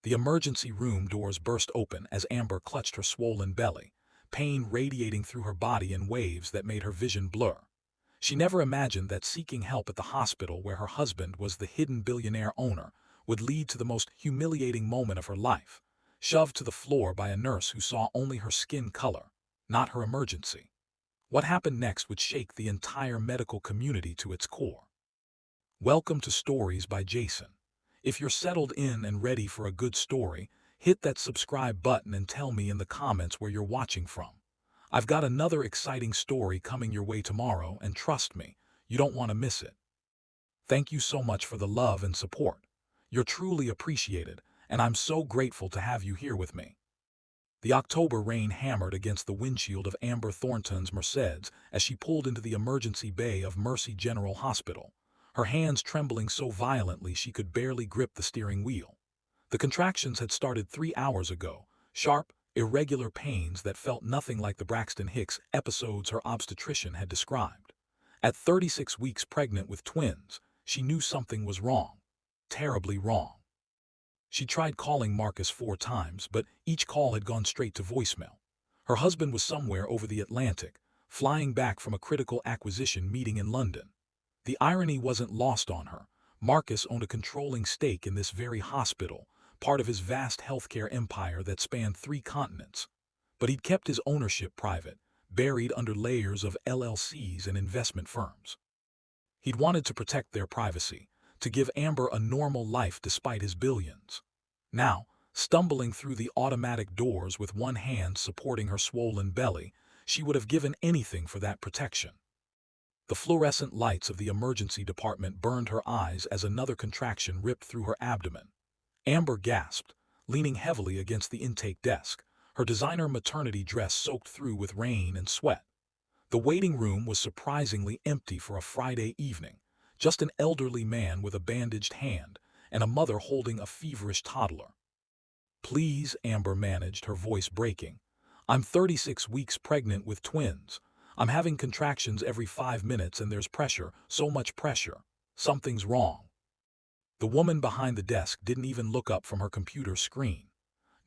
The emergency room doors burst open as Amber clutched her swollen belly, pain radiating through her body in waves that made her vision blur. She never imagined that seeking help at the hospital where her husband was the hidden billionaire owner would lead to the most humiliating moment of her life, shoved to the floor by a nurse who saw only her skin color, not her emergency. What happened next would shake the entire medical community to its core. Welcome to Stories by Jason. If you're settled in and ready for a good story, hit that subscribe button and tell me in the comments where you're watching from. I've got another exciting story coming your way tomorrow, and trust me, you don't want to miss it. Thank you so much for the love and support. You're truly appreciated, and I'm so grateful to have you here with me. The October rain hammered against the windshield of Amber Thornton's Mercedes as she pulled into the emergency bay of Mercy General Hospital, her hands trembling so violently she could barely grip the steering wheel. The contractions had started 3 hours ago, sharp, irregular pains that felt nothing like the Braxton Hicks episodes her obstetrician had described. At 36 weeks pregnant with twins, she knew something was wrong. Terribly wrong. She tried calling Marcus 4 times, but each call had gone straight to voicemail. Her husband was somewhere over the Atlantic, flying back from a critical acquisition meeting in London. The irony wasn't lost on her. Marcus owned a controlling stake in this very hospital, part of his vast healthcare empire that spanned 3 continents. But he'd kept his ownership private, buried under layers of LLCs and investment firms. He'd wanted to protect their privacy, to give Amber a normal life despite his billions. Now, stumbling through the automatic doors with one hand supporting her swollen belly, she would have given anything for that protection. The fluorescent lights of the emergency department burned her eyes as another contraction ripped through her abdomen. Amber gasped, leaning heavily against the intake desk, her designer maternity dress soaked through with rain and sweat. The waiting room was surprisingly empty for a Friday evening, just an elderly man with a bandaged hand and a mother holding a feverish toddler. "Please," Amber managed, her voice breaking. "I'm 36 weeks pregnant with twins. I'm having contractions every 5 minutes and there's pressure, so much pressure. Something's wrong." The woman behind the desk didn't even look up from her computer screen.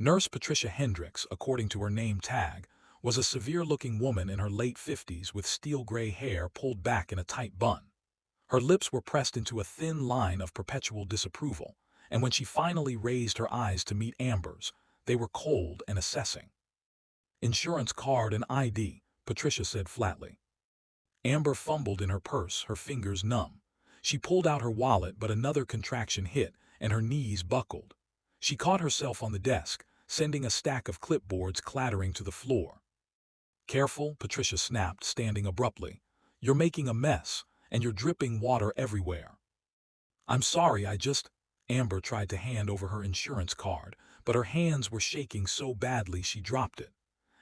Nurse Patricia Hendricks, according to her name tag, was a severe-looking woman in her late 50s with steel-gray hair pulled back in a tight bun. Her lips were pressed into a thin line of perpetual disapproval, and when she finally raised her eyes to meet Amber's, they were cold and assessing. "Insurance card and ID," Patricia said flatly. Amber fumbled in her purse, her fingers numb. She pulled out her wallet, but another contraction hit, and her knees buckled. She caught herself on the desk, sending a stack of clipboards clattering to the floor. "Careful," Patricia snapped, standing abruptly. "You're making a mess, and you're dripping water everywhere." "I'm sorry, Amber tried to hand over her insurance card, but her hands were shaking so badly she dropped it.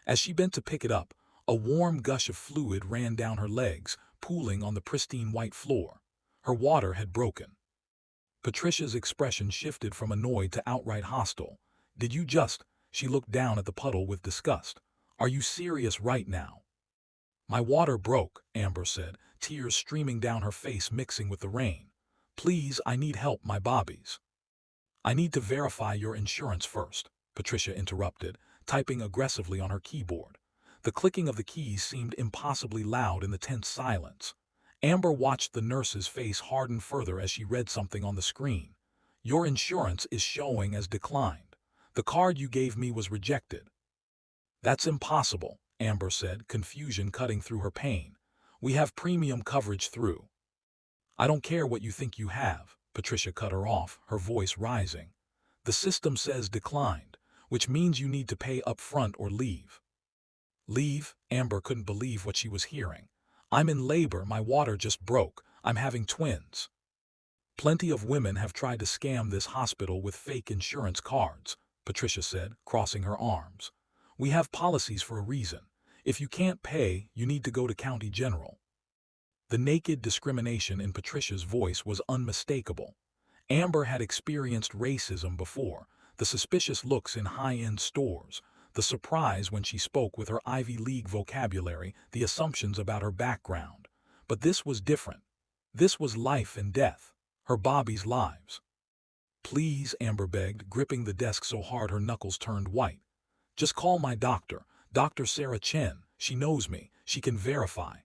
As she bent to pick it up, a warm gush of fluid ran down her legs, pooling on the pristine white floor. Her water had broken. Patricia's expression shifted from annoyed to outright hostile. "Did you just—" She looked down at the puddle with disgust. "Are you serious right now?" "My water broke," Amber said, tears streaming down her face mixing with the rain. "Please, I need help, my bobbies." "I need to verify your insurance first," Patricia interrupted, typing aggressively on her keyboard. The clicking of the keys seemed impossibly loud in the tense silence. Amber watched the nurse's face harden further as she read something on the screen. "Your insurance is showing as declined. The card you gave me was rejected." "That's impossible," Amber said, confusion cutting through her pain. "We have premium coverage through—" "I don't care what you think you have," Patricia cut her off, her voice rising. "The system says declined, which means you need to pay up front or leave." "Leave?" Amber couldn't believe what she was hearing. "I'm in labor, my water just broke, I'm having twins." "Plenty of women have tried to scam this hospital with fake insurance cards," Patricia said, crossing her arms. "We have policies for a reason. If you can't pay, you need to go to County General." The naked discrimination in Patricia's voice was unmistakable. Amber had experienced racism before, the suspicious looks in high-end stores, the surprise when she spoke with her Ivy League vocabulary, the assumptions about her background. But this was different. This was life and death, her Bobby's lives. Please, Amber begged, gripping the desk so hard her knuckles turned white. Just call my doctor, Dr. Sarah Chen. She knows me. She can verify.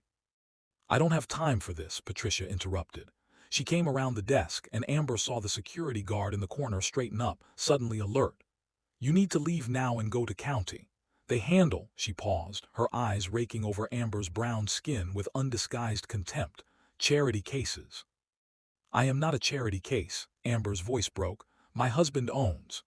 I don't have time for this, Patricia interrupted. She came around the desk, and Amber saw the security guard in the corner straighten up, suddenly alert. You need to leave now and go to county. They handle, she paused, her eyes raking over Amber's brown skin with undisguised contempt, charity cases. I am not a charity case, Amber's voice broke. My husband owns.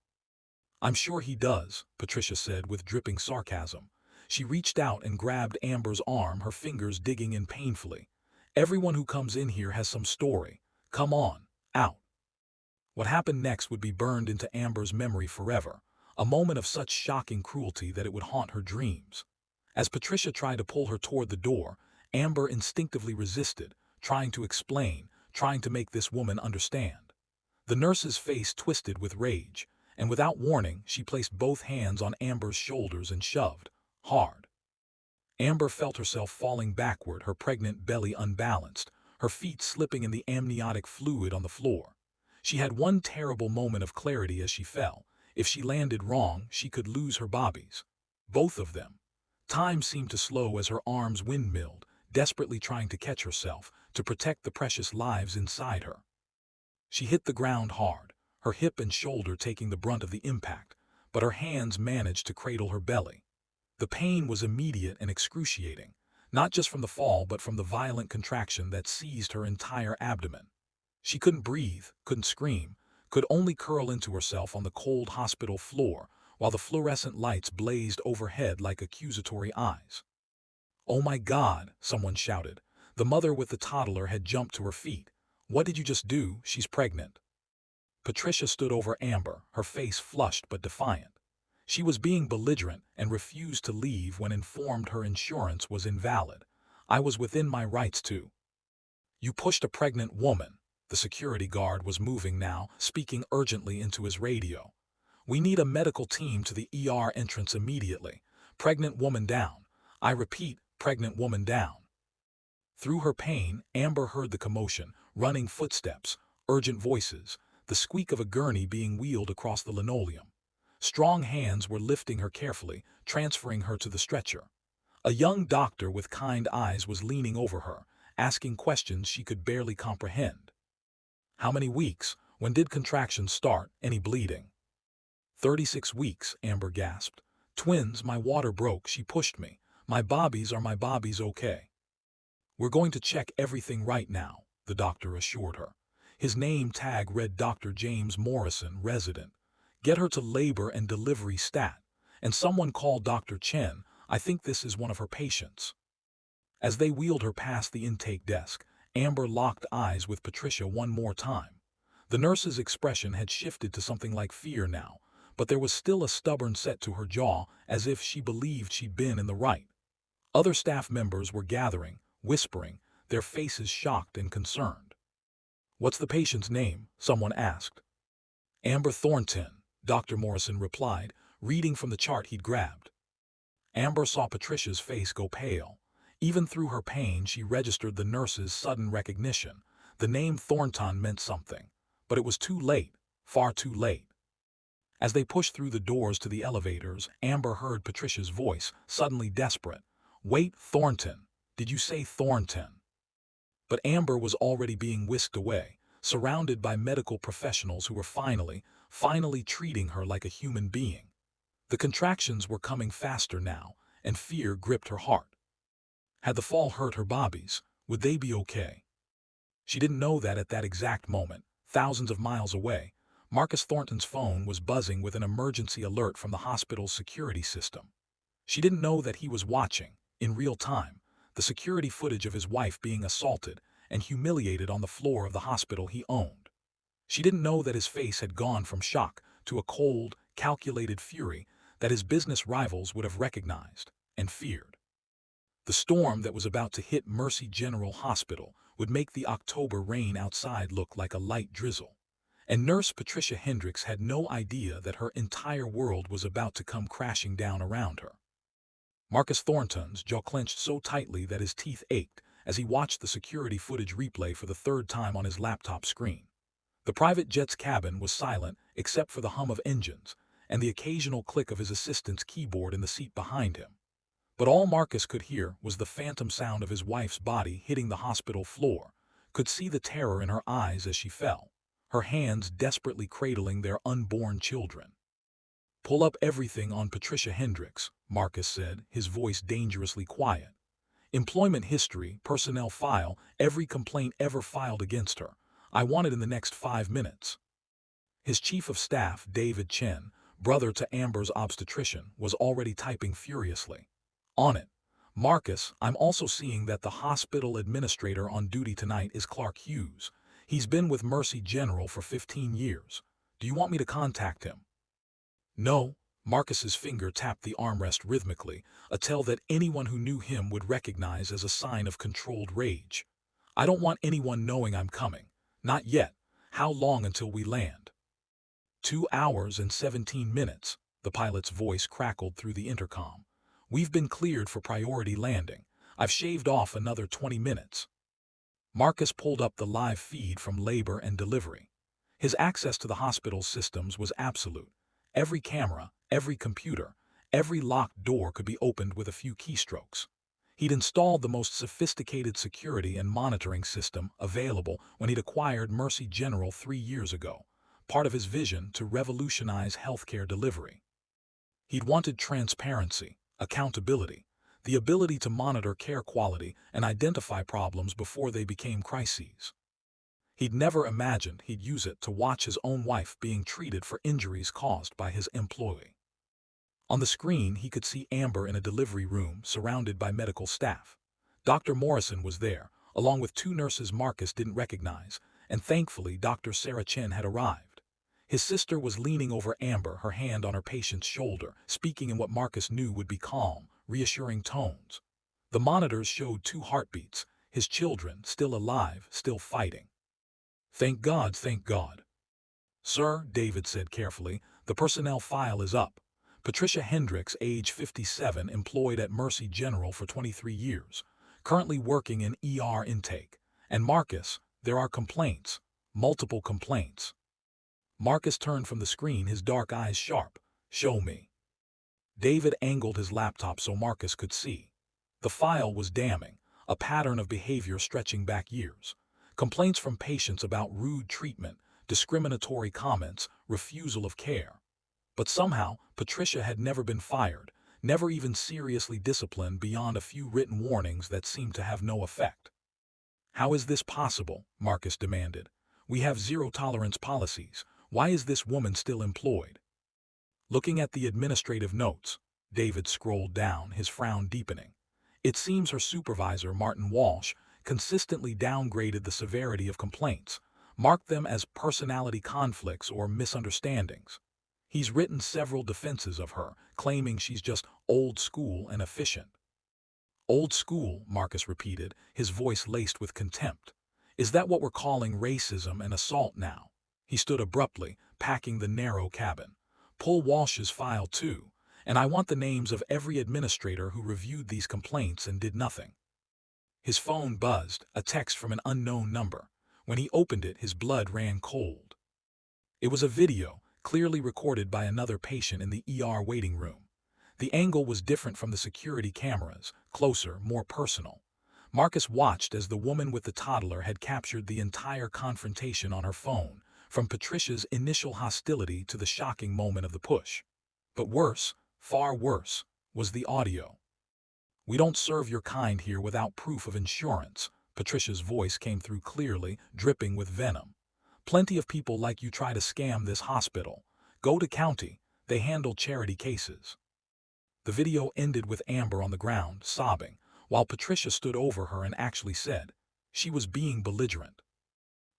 I'm sure he does, Patricia said with dripping sarcasm. She reached out and grabbed Amber's arm, her fingers digging in painfully. Everyone who comes in here has some story. Come on, out. What happened next would be burned into Amber's memory forever, a moment of such shocking cruelty that it would haunt her dreams. As Patricia tried to pull her toward the door, Amber instinctively resisted, trying to explain, trying to make this woman understand. The nurse's face twisted with rage, and without warning, she placed both hands on Amber's shoulders and shoved, hard. Amber felt herself falling backward, her pregnant belly unbalanced, her feet slipping in the amniotic fluid on the floor. She had one terrible moment of clarity as she fell. If she landed wrong, she could lose her bobbies. Both of them. Time seemed to slow as her arms windmilled, desperately trying to catch herself, to protect the precious lives inside her. She hit the ground hard, her hip and shoulder taking the brunt of the impact, but her hands managed to cradle her belly. The pain was immediate and excruciating, not just from the fall but from the violent contraction that seized her entire abdomen. She couldn't breathe, couldn't scream, could only curl into herself on the cold hospital floor while the fluorescent lights blazed overhead like accusatory eyes. "Oh my God," someone shouted. The mother with the toddler had jumped to her feet. "What did you just do? She's pregnant." Patricia stood over Amber, her face flushed but defiant. She was being belligerent and refused to leave when informed her insurance was invalid. "I was within my rights to." "You pushed a pregnant woman." The security guard was moving now, speaking urgently into his radio. "We need a medical team to the ER entrance immediately. Pregnant woman down. I repeat, pregnant woman down." Through her pain, Amber heard the commotion, running footsteps, urgent voices, the squeak of a gurney being wheeled across the linoleum. Strong hands were lifting her carefully, transferring her to the stretcher. A young doctor with kind eyes was leaning over her, asking questions she could barely comprehend. "How many weeks? When did contractions start? Any bleeding?" 36 weeks, Amber gasped. "Twins, my water broke, she pushed me. My bobbies okay?" "We're going to check everything right now," the doctor assured her. His name tag read Dr. James Morrison, resident. "Get her to labor and delivery stat. And someone call Dr. Chen. I think this is one of her patients." As they wheeled her past the intake desk, Amber locked eyes with Patricia one more time. The nurse's expression had shifted to something like fear now, but there was still a stubborn set to her jaw, as if she believed she'd been in the right. Other staff members were gathering, whispering, their faces shocked and concerned. "What's the patient's name?" someone asked. "Amber Thornton," Dr. Morrison replied, reading from the chart he'd grabbed. Amber saw Patricia's face go pale. Even through her pain, she registered the nurse's sudden recognition. The name Thornton meant something, but it was too late, far too late. As they pushed through the doors to the elevators, Amber heard Patricia's voice, suddenly desperate. "Wait, Thornton. Did you say Thornton?" But Amber was already being whisked away, surrounded by medical professionals who were finally treating her like a human being. The contractions were coming faster now, and fear gripped her heart. Had the fall hurt her bobbies? Would they be okay? She didn't know that at that exact moment, thousands of miles away, Marcus Thornton's phone was buzzing with an emergency alert from the hospital's security system. She didn't know that he was watching, in real time, the security footage of his wife being assaulted and humiliated on the floor of the hospital he owned. She didn't know that his face had gone from shock to a cold, calculated fury that his business rivals would have recognized and feared. The storm that was about to hit Mercy General Hospital would make the October rain outside look like a light drizzle. And Nurse Patricia Hendricks had no idea that her entire world was about to come crashing down around her. Marcus Thornton's jaw clenched so tightly that his teeth ached as he watched the security footage replay for the third time on his laptop screen. The private jet's cabin was silent except for the hum of engines and the occasional click of his assistant's keyboard in the seat behind him. But all Marcus could hear was the phantom sound of his wife's body hitting the hospital floor, could see the terror in her eyes as she fell, her hands desperately cradling their unborn children. "Pull up everything on Patricia Hendricks," Marcus said, his voice dangerously quiet. "Employment history, personnel file, every complaint ever filed against her. I want it in the next 5 minutes." His chief of staff, David Chen, brother to Amber's obstetrician, was already typing furiously. "On it. Marcus, I'm also seeing that the hospital administrator on duty tonight is Clark Hughes. He's been with Mercy General for 15 years. Do you want me to contact him?" "No." Marcus's finger tapped the armrest rhythmically, a tell that anyone who knew him would recognize as a sign of controlled rage. "I don't want anyone knowing I'm coming. Not yet. How long until we land?" 2 hours and 17 minutes, the pilot's voice crackled through the intercom. "We've been cleared for priority landing. I've shaved off another 20 minutes. Marcus pulled up the live feed from labor and delivery. His access to the hospital's systems was absolute. Every camera, every computer, every locked door could be opened with a few keystrokes. He'd installed the most sophisticated security and monitoring system available when he'd acquired Mercy General 3 years ago, part of his vision to revolutionize healthcare delivery. He'd wanted transparency, accountability, the ability to monitor care quality and identify problems before they became crises. He'd never imagined he'd use it to watch his own wife being treated for injuries caused by his employee. On the screen, he could see Amber in a delivery room surrounded by medical staff. Dr. Morrison was there, along with 2 nurses Marcus didn't recognize, and thankfully Dr. Sarah Chen had arrived. His sister was leaning over Amber, her hand on her patient's shoulder, speaking in what Marcus knew would be calm, reassuring tones. The monitors showed 2 heartbeats, his children still alive, still fighting. "Thank God, thank God." "Sir," David said carefully, "the personnel file is up. Patricia Hendricks, age 57, employed at Mercy General for 23 years, currently working in ER intake. And Marcus, there are complaints, multiple complaints." Marcus turned from the screen, his dark eyes sharp. "Show me." David angled his laptop so Marcus could see. The file was damning, a pattern of behavior stretching back years. Complaints from patients about rude treatment, discriminatory comments, refusal of care. But somehow, Patricia had never been fired, never even seriously disciplined beyond a few written warnings that seemed to have no effect. "How is this possible?" Marcus demanded. "We have zero-tolerance policies. Why is this woman still employed?" Looking at the administrative notes, David scrolled down, his frown deepening. "It seems her supervisor, Martin Walsh, consistently downgraded the severity of complaints, marked them as personality conflicts or misunderstandings. He's written several defenses of her, claiming she's just old school and efficient." "Old school," Marcus repeated, his voice laced with contempt. "Is that what we're calling racism and assault now?" He stood abruptly, packing the narrow cabin. "Pull Walsh's file too, and I want the names of every administrator who reviewed these complaints and did nothing." His phone buzzed, a text from an unknown number. When he opened it, his blood ran cold. It was a video, clearly recorded by another patient in the ER waiting room. The angle was different from the security cameras, closer, more personal. Marcus watched as the woman with the toddler had captured the entire confrontation on her phone, from Patricia's initial hostility to the shocking moment of the push. But worse, far worse, was the audio. "We don't serve your kind here without proof of insurance," Patricia's voice came through clearly, dripping with venom. "Plenty of people like you try to scam this hospital. Go to county, they handle charity cases." The video ended with Amber on the ground, sobbing, while Patricia stood over her and actually said, she was being belligerent.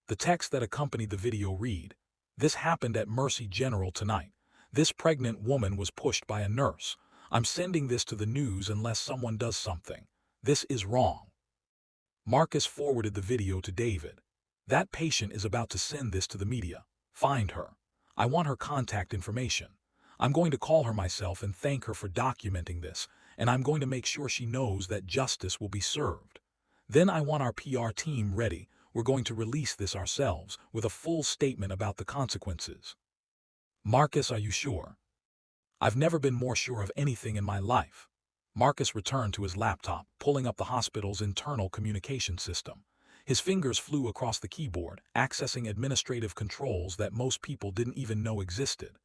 The text that accompanied the video read, "This happened at Mercy General tonight. This pregnant woman was pushed by a nurse. I'm sending this to the news unless someone does something. This is wrong." Marcus forwarded the video to David. "That patient is about to send this to the media. Find her. I want her contact information. I'm going to call her myself and thank her for documenting this, and I'm going to make sure she knows that justice will be served. Then I want our PR team ready. we're going to release this ourselves with a full statement about the consequences. Marcus, are you sure? I've never been more sure of anything in my life. Marcus returned to his laptop, pulling up the hospital's internal communication system. His fingers flew across the keyboard, accessing administrative controls that most people didn't even know existed.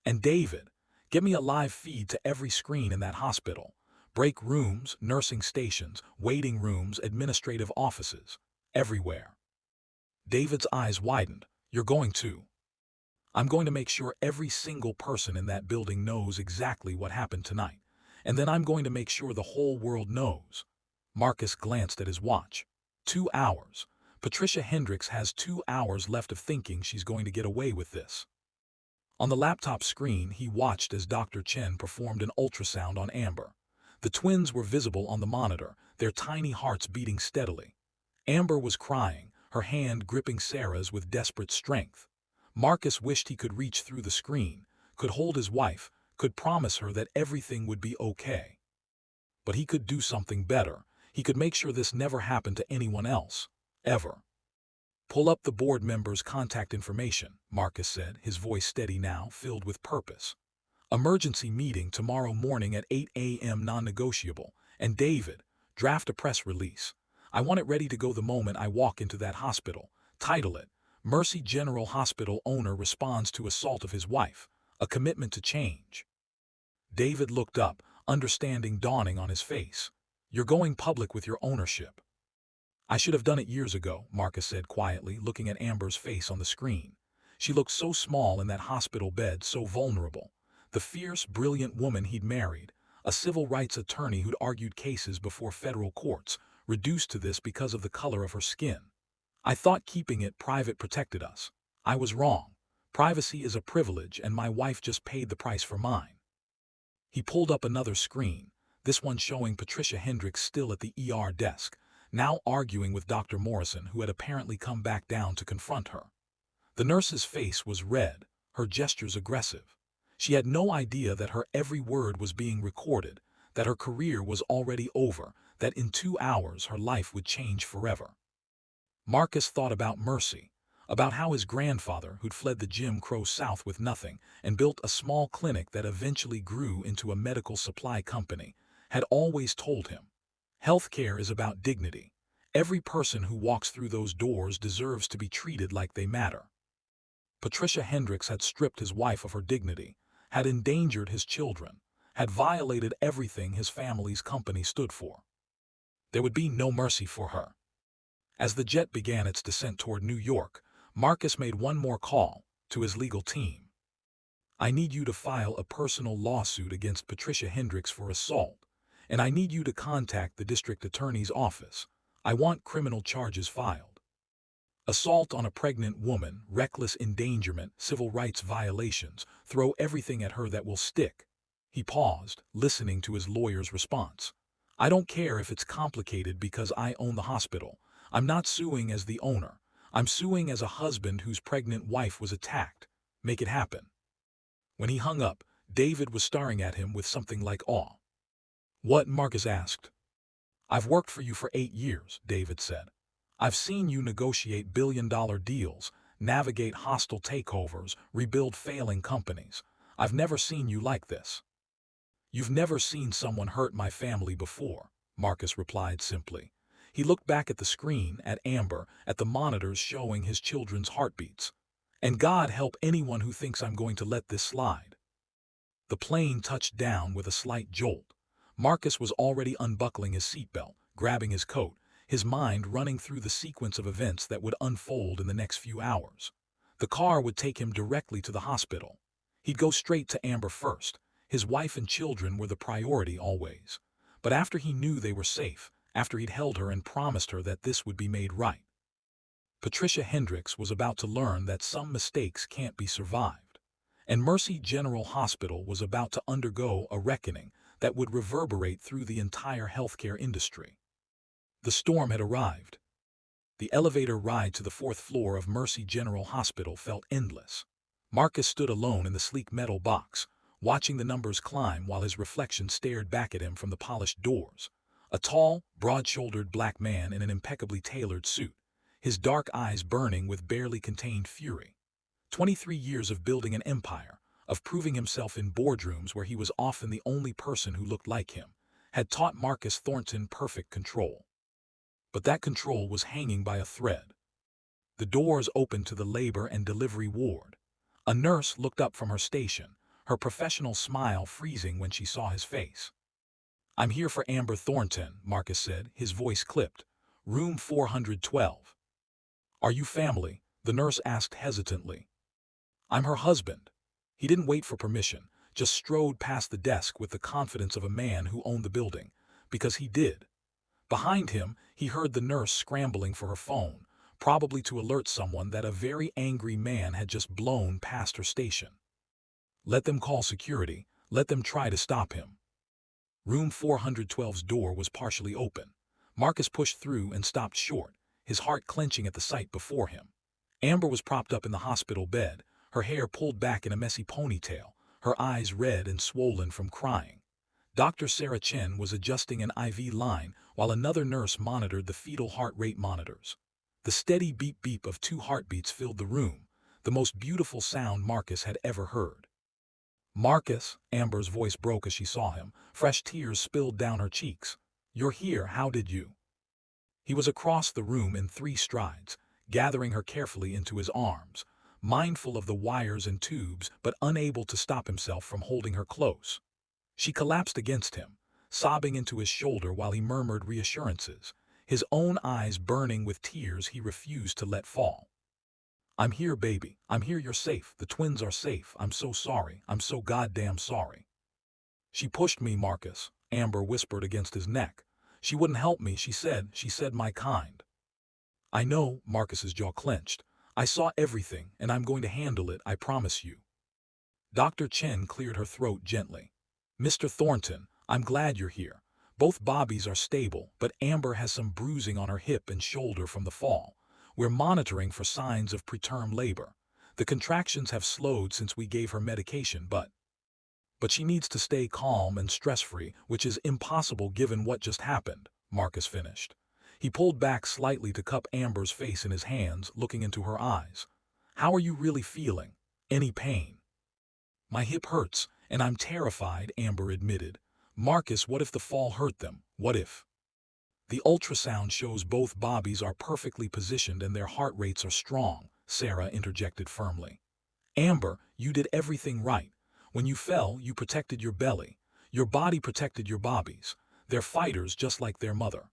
And David, get me a live feed to every screen in that hospital. Break rooms, nursing stations, waiting rooms, administrative offices. Everywhere. David's eyes widened. You're going to? I'm going to make sure every single person in that building knows exactly what happened tonight. And then I'm going to make sure the whole world knows. Marcus glanced at his watch. 2 hours. Patricia Hendricks has 2 hours left of thinking she's going to get away with this. On the laptop screen, he watched as Dr. Chen performed an ultrasound on Amber. The twins were visible on the monitor, their tiny hearts beating steadily. Amber was crying, her hand gripping Sarah's with desperate strength. Marcus wished he could reach through the screen, could hold his wife, could promise her that everything would be okay. But he could do something better. He could make sure this never happened to anyone else. Ever. Pull up the board members' contact information, Marcus said, his voice steady now, filled with purpose. Emergency meeting tomorrow morning at 8 a.m. non-negotiable. And David, draft a press release. I want it ready to go the moment I walk into that hospital. Title it, Mercy General Hospital Owner Responds to Assault of His Wife, a Commitment to Change. David looked up, understanding dawning on his face. You're going public with your ownership. I should have done it years ago, Marcus said quietly, looking at Amber's face on the screen. She looked so small in that hospital bed, so vulnerable. The fierce, brilliant woman he'd married, a civil rights attorney who'd argued cases before federal courts, reduced to this because of the color of her skin. I thought keeping it private protected us. I was wrong. Privacy is a privilege, and my wife just paid the price for mine. He pulled up another screen, this one showing Patricia Hendricks still at the ER desk, now arguing with Dr. Morrison, who had apparently come back down to confront her. The nurse's face was red, her gestures aggressive. She had no idea that her every word was being recorded, that her career was already over, that in 2 hours her life would change forever. Marcus thought about Mercy, about how his grandfather, who'd fled the Jim Crow South with nothing and built a small clinic that eventually grew into a medical supply company, had always told him, healthcare is about dignity. Every person who walks through those doors deserves to be treated like they matter. Patricia Hendricks had stripped his wife of her dignity, had endangered his children, had violated everything his family's company stood for. There would be no mercy for her. As the jet began its descent toward New York, Marcus made one more call to his legal team. I need you to file a personal lawsuit against Patricia Hendricks for assault, and I need you to contact the district attorney's office. I want criminal charges filed. Assault on a pregnant woman, reckless endangerment, civil rights violations, throw everything at her that will stick. He paused, listening to his lawyer's response. I don't care if it's complicated because I own the hospital. I'm not suing as the owner. I'm suing as a husband whose pregnant wife was attacked. Make it happen. When he hung up, David was staring at him with something like awe. What? Marcus asked. I've worked for you for 8 years, David said. I've seen you negotiate billion-dollar deals, navigate hostile takeovers, rebuild failing companies. I've never seen you like this. You've never seen someone hurt my family before, Marcus replied simply. He looked back at the screen, at Amber, at the monitors showing his children's heartbeats. And God help anyone who thinks I'm going to let this slide. The plane touched down with a slight jolt. Marcus was already unbuckling his seatbelt, grabbing his coat, his mind running through the sequence of events that would unfold in the next few hours. The car would take him directly to the hospital. He'd go straight to Amber first. His wife and children were the priority always. But after he knew they were safe, after he'd held her and promised her that this would be made right. Patricia Hendricks was about to learn that some mistakes can't be survived. And Mercy General Hospital was about to undergo a reckoning that would reverberate through the entire healthcare industry. The storm had arrived. The elevator ride to the 4th floor of Mercy General Hospital felt endless. Marcus stood alone in the sleek metal box, watching the numbers climb while his reflection stared back at him from the polished doors. A tall, broad-shouldered black man in an impeccably tailored suit. his dark eyes burning with barely contained fury. 23 years of building an empire, of proving himself in boardrooms where he was often the only person who looked like him, had taught Marcus Thornton perfect control. But that control was hanging by a thread. The doors opened to the labor and delivery ward. A nurse looked up from her station, her professional smile freezing when she saw his face. "I'm here for Amber Thornton," Marcus said, his voice clipped. "Room 412. "Are you family?" the nurse asked hesitantly. "I'm her husband." He didn't wait for permission, just strode past the desk with the confidence of a man who owned the building, because he did. Behind him, he heard the nurse scrambling for her phone, probably to alert someone that a very angry man had just blown past her station. Let them call security, let them try to stop him. Room 412's door was partially open. Marcus pushed through and stopped short, his heart clenching at the sight before him. Amber was propped up in the hospital bed, her hair pulled back in a messy ponytail, her eyes red and swollen from crying. Dr. Sarah Chen was adjusting an IV line while another nurse monitored the fetal heart rate monitors. The steady beep-beep of 2 heartbeats filled the room, the most beautiful sound Marcus had ever heard. "Marcus," Amber's voice broke as she saw him, fresh tears spilled down her cheeks. "You're here, how did you?" He was across the room in 3 strides, gathering her carefully into his arms, mindful of the wires and tubes but unable to stop himself from holding her close. She collapsed against him, sobbing into his shoulder while he murmured reassurances, his own eyes burning with tears he refused to let fall. "I'm here, baby. I'm here, you're safe. The twins are safe. I'm so sorry. I'm so goddamn sorry." "She pushed me, Marcus," Amber whispered against his neck. "She wouldn't help me, she said my kind." "I know," Marcus's jaw clenched. "I saw everything, and I'm going to handle it, I promise you." Dr. Chen cleared her throat gently. "Mr. Thornton, I'm glad you're here. Both Bobbies are stable, but Amber has some bruising on her hip and shoulder from the fall. We're monitoring for signs of preterm labor. The contractions have slowed since we gave her medication, but she needs to stay calm and stress-free, which is impossible given what just happened," Marcus finished. He pulled back slightly to cup Amber's face in his hands, looking into her eyes. "How are you really feeling? Any pain?" "My hip hurts, and I'm terrified," Amber admitted. "Marcus, what if the fall hurt them? What if?" "The ultrasound shows both Bobbies are perfectly positioned and their heart rates are strong," Sarah interjected firmly. "Amber, you did everything right. When you fell, you protected your belly. Your body protected your Bobbies. They're fighters just like their mother."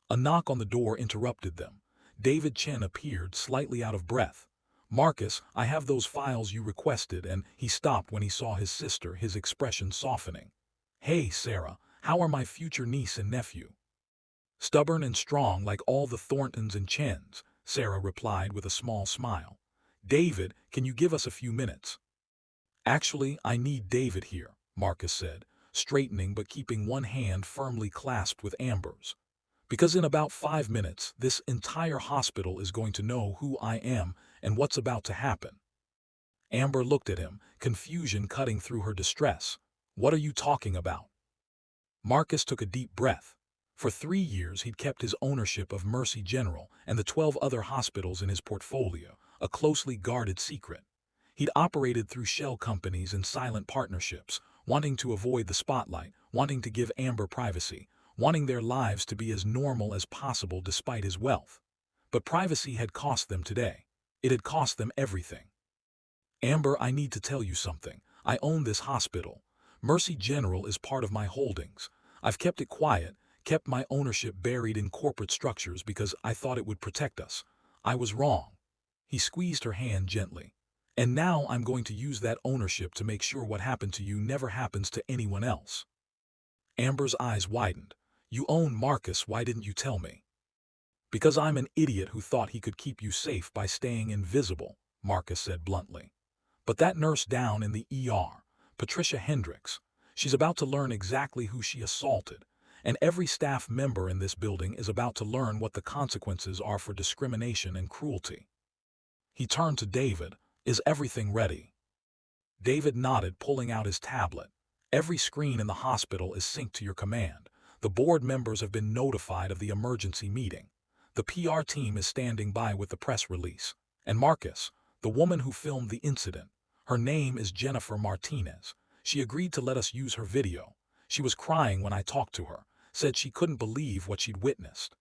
A knock on the door interrupted them. David Chen appeared, slightly out of breath. "Marcus, I have those files you requested," and he stopped when he saw his sister, his expression softening. "Hey, Sarah, how are my future niece and nephew?" "Stubborn and strong like all the Thorntons and Chens," Sarah replied with a small smile. "David, can you give us a few minutes?" "Actually, I need David here," Marcus said, straightening but keeping one hand firmly clasped with Amber's. "Because in about 5 minutes, this entire hospital is going to know who I am and what's about to happen." Amber looked at him, confusion cutting through her distress. "What are you talking about?" Marcus took a deep breath. For 3 years he'd kept his ownership of Mercy General and the 12 other hospitals in his portfolio, a closely guarded secret. He'd operated through shell companies and silent partnerships, wanting to avoid the spotlight, wanting to give Amber privacy, wanting their lives to be as normal as possible despite his wealth. But privacy had cost them today. It had cost them everything. "Amber, I need to tell you something. I own this hospital. Mercy General is part of my holdings. I've kept it quiet, kept my ownership buried in corporate structures because I thought it would protect us. I was wrong." He squeezed her hand gently. "And now I'm going to use that ownership to make sure what happened to you never happens to anyone else." Amber's eyes widened. "You own Marcus, why didn't you tell me?" "Because I'm an idiot who thought he could keep you safe by staying invisible," Marcus said bluntly. "But that nurse down in the ER, Patricia Hendricks, she's about to learn exactly who she assaulted, and every staff member in this building is about to learn what the consequences are for discrimination and cruelty." He turned to David. "Is everything ready?" David nodded, pulling out his tablet. "Every screen in the hospital is synced to your command. The board members have been notified of the emergency meeting. The PR team is standing by with the press release. And Marcus, the woman who filmed the incident, her name is Jennifer Martinez. She agreed to let us use her video. She was crying when I talked to her, said she couldn't believe what she'd witnessed.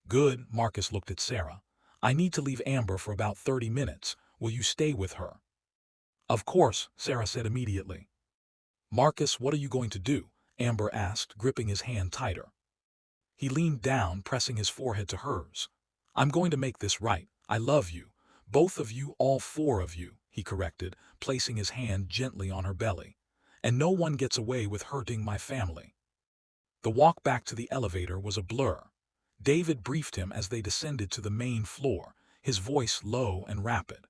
Good, Marcus looked at Sarah. I need to leave Amber for about 30 minutes. Will you stay with her? Of course, Sarah said immediately. Marcus, what are you going to do? Amber asked, gripping his hand tighter. He leaned down, pressing his forehead to hers. I'm going to make this right. I love you. Both of you, all four of you, he corrected, placing his hand gently on her belly. And no one gets away with hurting my family. The walk back to the elevator was a blur. David briefed him as they descended to the main floor, his voice low and rapid.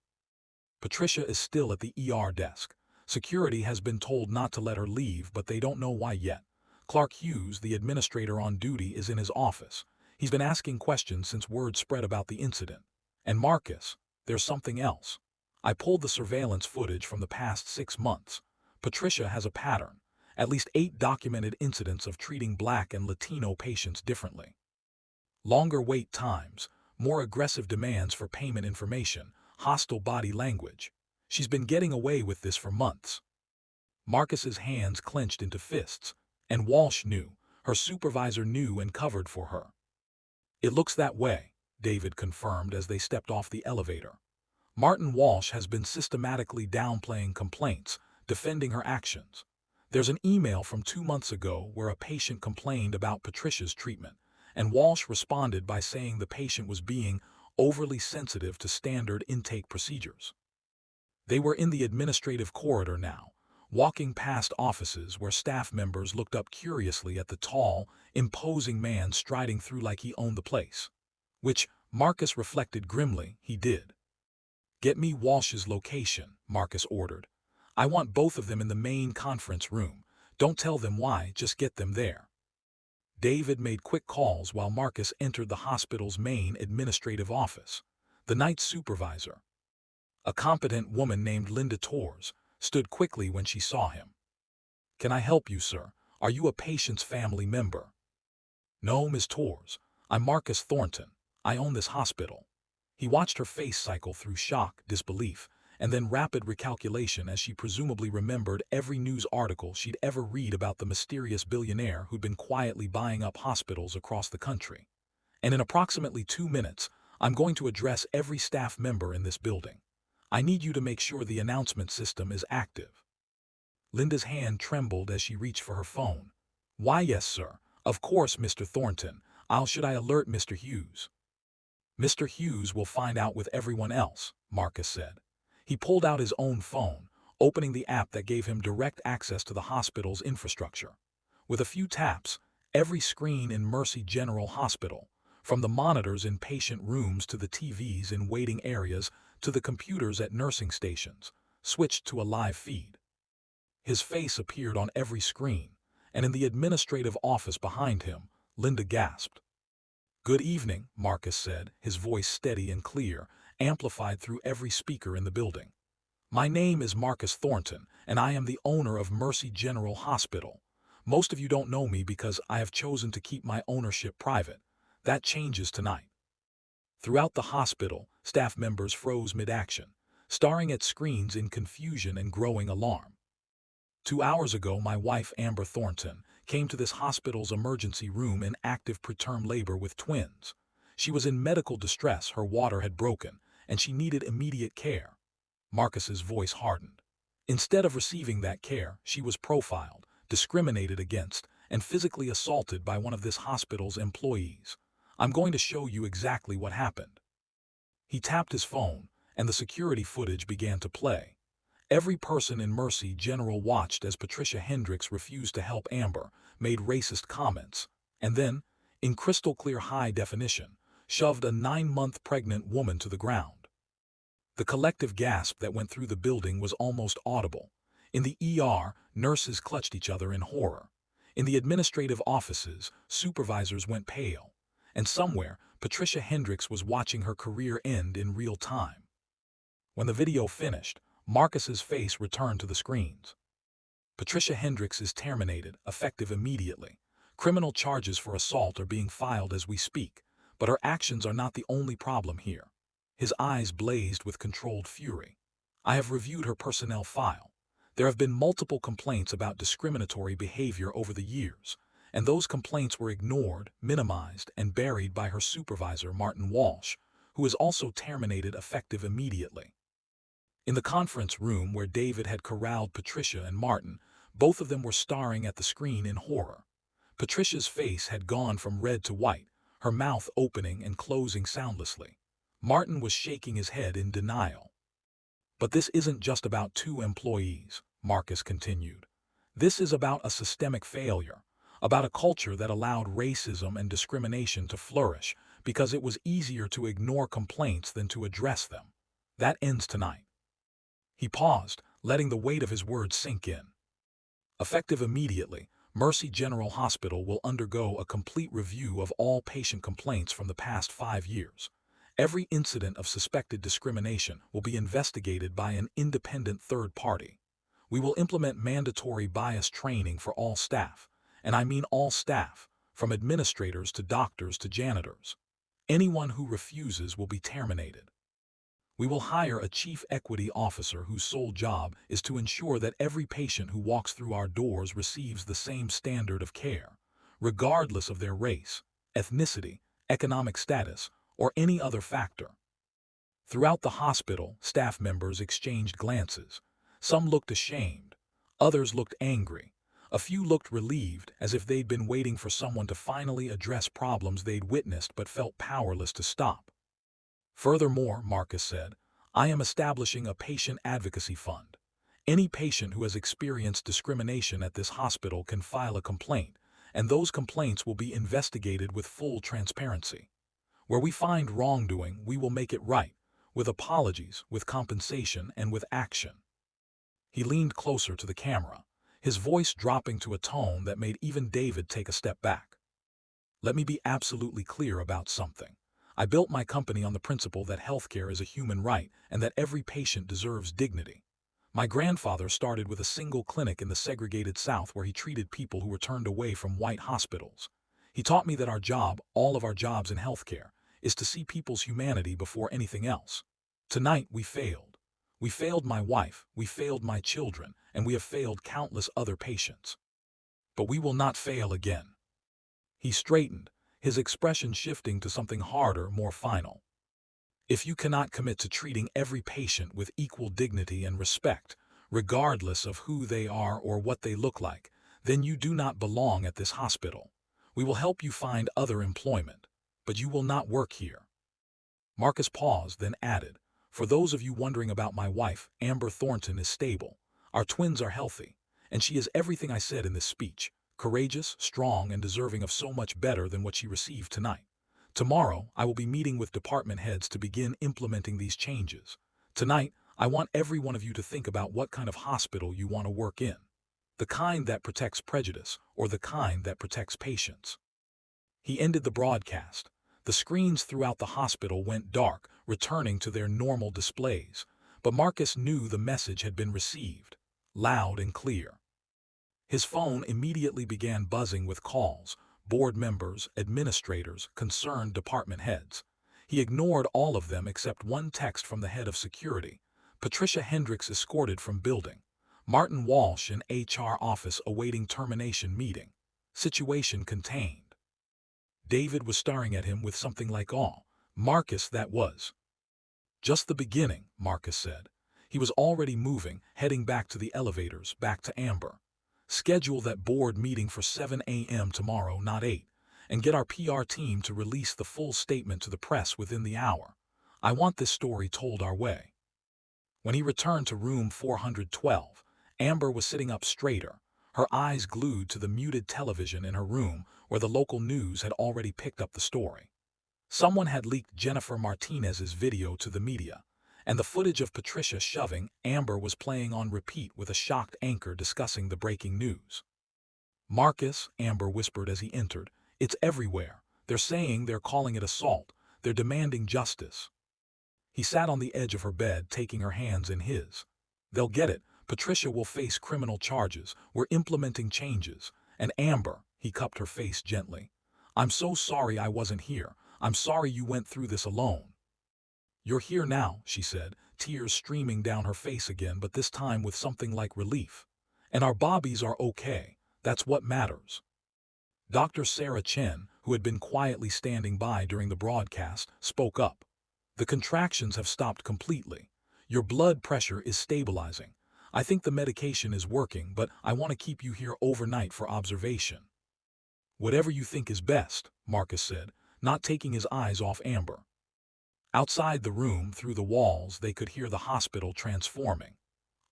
Patricia is still at the ER desk. Security has been told not to let her leave, but they don't know why yet. Clark Hughes, the administrator on duty, is in his office. He's been asking questions since word spread about the incident. And Marcus, there's something else. I pulled the surveillance footage from the past 6 months. Patricia has a pattern. At least 8 documented incidents of treating Black and Latino patients differently. Longer wait times, more aggressive demands for payment information, hostile body language. She's been getting away with this for months. Marcus's hands clenched into fists, and Walsh knew, her supervisor knew and covered for her. It looks that way, David confirmed as they stepped off the elevator. Martin Walsh has been systematically downplaying complaints, defending her actions. There's an email from 2 months ago where a patient complained about Patricia's treatment, and Walsh responded by saying the patient was being overly sensitive to standard intake procedures. They were in the administrative corridor now, walking past offices where staff members looked up curiously at the tall, imposing man striding through like he owned the place. Which, Marcus reflected grimly, he did. Get me Walsh's location, Marcus ordered. I want both of them in the main conference room. Don't tell them why, just get them there. David made quick calls while Marcus entered the hospital's main administrative office. The night supervisor, a competent woman named Linda Torres, stood quickly when she saw him. Can I help you, sir? Are you a patient's family member? No, Miss Torres. I'm Marcus Thornton. I own this hospital. He watched her face cycle through shock, disbelief, and then rapid recalculation as she presumably remembered every news article she'd ever read about the mysterious billionaire who'd been quietly buying up hospitals across the country. And in approximately 2 minutes, I'm going to address every staff member in this building. I need you to make sure the announcement system is active. Linda's hand trembled as she reached for her phone. Why, yes, sir. Of course, Mr. Thornton. Should I alert Mr. Hughes? Mr. Hughes will find out with everyone else, Marcus said. He pulled out his own phone, opening the app that gave him direct access to the hospital's infrastructure. With a few taps, every screen in Mercy General Hospital, from the monitors in patient rooms to the TVs in waiting areas to the computers at nursing stations, switched to a live feed. His face appeared on every screen, and in the administrative office behind him, Linda gasped. Good evening, Marcus said, his voice steady and clear, amplified through every speaker in the building. My name is Marcus Thornton, and I am the owner of Mercy General Hospital. Most of you don't know me because I have chosen to keep my ownership private. That changes tonight. Throughout the hospital, staff members froze mid-action, staring at screens in confusion and growing alarm. 2 hours ago, my wife, Amber Thornton, came to this hospital's emergency room in active preterm labor with twins. She was in medical distress, her water had broken, and she needed immediate care. Marcus's voice hardened. Instead of receiving that care, she was profiled, discriminated against, and physically assaulted by one of this hospital's employees. I'm going to show you exactly what happened. He tapped his phone, and the security footage began to play. Every person in Mercy General watched as Patricia Hendricks refused to help Amber, made racist comments, and then, in crystal-clear high definition, shoved a 9-month pregnant woman to the ground. The collective gasp that went through the building was almost audible. In the ER, nurses clutched each other in horror. In the administrative offices, supervisors went pale. And somewhere, Patricia Hendricks was watching her career end in real time. When the video finished, Marcus's face returned to the screens. Patricia Hendricks is terminated, effective immediately. Criminal charges for assault are being filed as we speak. But her actions are not the only problem here. His eyes blazed with controlled fury. I have reviewed her personnel file. There have been multiple complaints about discriminatory behavior over the years, and those complaints were ignored, minimized, and buried by her supervisor, Martin Walsh, who was also terminated effective immediately. In the conference room where David had corralled Patricia and Martin, both of them were staring at the screen in horror. Patricia's face had gone from red to white, her mouth opening and closing soundlessly. Martin was shaking his head in denial. But this isn't just about two employees, Marcus continued. This is about a systemic failure, about a culture that allowed racism and discrimination to flourish because it was easier to ignore complaints than to address them. That ends tonight. He paused, letting the weight of his words sink in. Effective immediately, Mercy General Hospital will undergo a complete review of all patient complaints from the past 5 years. Every incident of suspected discrimination will be investigated by an independent third party. We will implement mandatory bias training for all staff, and I mean all staff, from administrators to doctors to janitors. Anyone who refuses will be terminated. We will hire a chief equity officer whose sole job is to ensure that every patient who walks through our doors receives the same standard of care, regardless of their race, ethnicity, economic status, or any other factor. Throughout the hospital, staff members exchanged glances. Some looked ashamed, others looked angry. A few looked relieved, as if they'd been waiting for someone to finally address problems they'd witnessed but felt powerless to stop. Furthermore, Marcus said, I am establishing a patient advocacy fund. Any patient who has experienced discrimination at this hospital can file a complaint, and those complaints will be investigated with full transparency. Where we find wrongdoing, we will make it right, with apologies, with compensation, and with action. He leaned closer to the camera, his voice dropping to a tone that made even David take a step back. Let me be absolutely clear about something. I built my company on the principle that healthcare is a human right and that every patient deserves dignity. My grandfather started with a single clinic in the segregated South where he treated people who were turned away from white hospitals. He taught me that our job, all of our jobs in healthcare, is to see people's humanity before anything else. Tonight we failed. We failed my wife, we failed my children, and we have failed countless other patients. But we will not fail again. He straightened, his expression shifting to something harder, more final. If you cannot commit to treating every patient with equal dignity and respect, regardless of who they are or what they look like, then you do not belong at this hospital. We will help you find other employment, but you will not work here. Marcus paused, then added, for those of you wondering about my wife, Amber Thornton is stable. Our twins are healthy, and she is everything I said in this speech. Courageous, strong, and deserving of so much better than what she received tonight. Tomorrow, I will be meeting with department heads to begin implementing these changes. Tonight, I want every one of you to think about what kind of hospital you want to work in. The kind that protects prejudice, or the kind that protects patients. He ended the broadcast. The screens throughout the hospital went dark, returning to their normal displays. But Marcus knew the message had been received, loud and clear. His phone immediately began buzzing with calls, board members, administrators, concerned department heads. He ignored all of them except one text from the head of security. Patricia Hendricks escorted from building. Martin Walsh in HR office awaiting termination meeting. Situation contained. David was staring at him with something like awe. Marcus, that was just the beginning, Marcus said. He was already moving, heading back to the elevators, back to Amber. Schedule that board meeting for 7 a.m. tomorrow, not 8, and get our PR team to release the full statement to the press within the hour. I want this story told our way. When he returned to room 412, Amber was sitting up straighter, her eyes glued to the muted television in her room where the local news had already picked up the story. Someone had leaked Jennifer Martinez's video to the media, and the footage of Patricia shoving Amber was playing on repeat with a shocked anchor discussing the breaking news. Marcus, Amber whispered as he entered, it's everywhere. They're saying they're calling it assault. They're demanding justice. He sat on the edge of her bed, taking her hands in his. They'll get it. Patricia will face criminal charges. We're implementing changes. And Amber, he cupped her face gently. I'm so sorry I wasn't here. I'm sorry you went through this alone." "You're here now," she said, tears streaming down her face again, but this time with something like relief. "And our Bobbies are okay. That's what matters." Dr. Sarah Chen, who had been quietly standing by during the broadcast, spoke up. "The contractions have stopped completely. Your blood pressure is stabilizing. I think the medication is working, but I want to keep you here overnight for observation." "Whatever you think is best," Marcus said, not taking his eyes off Amber. Outside the room, through the walls, they could hear the hospital transforming.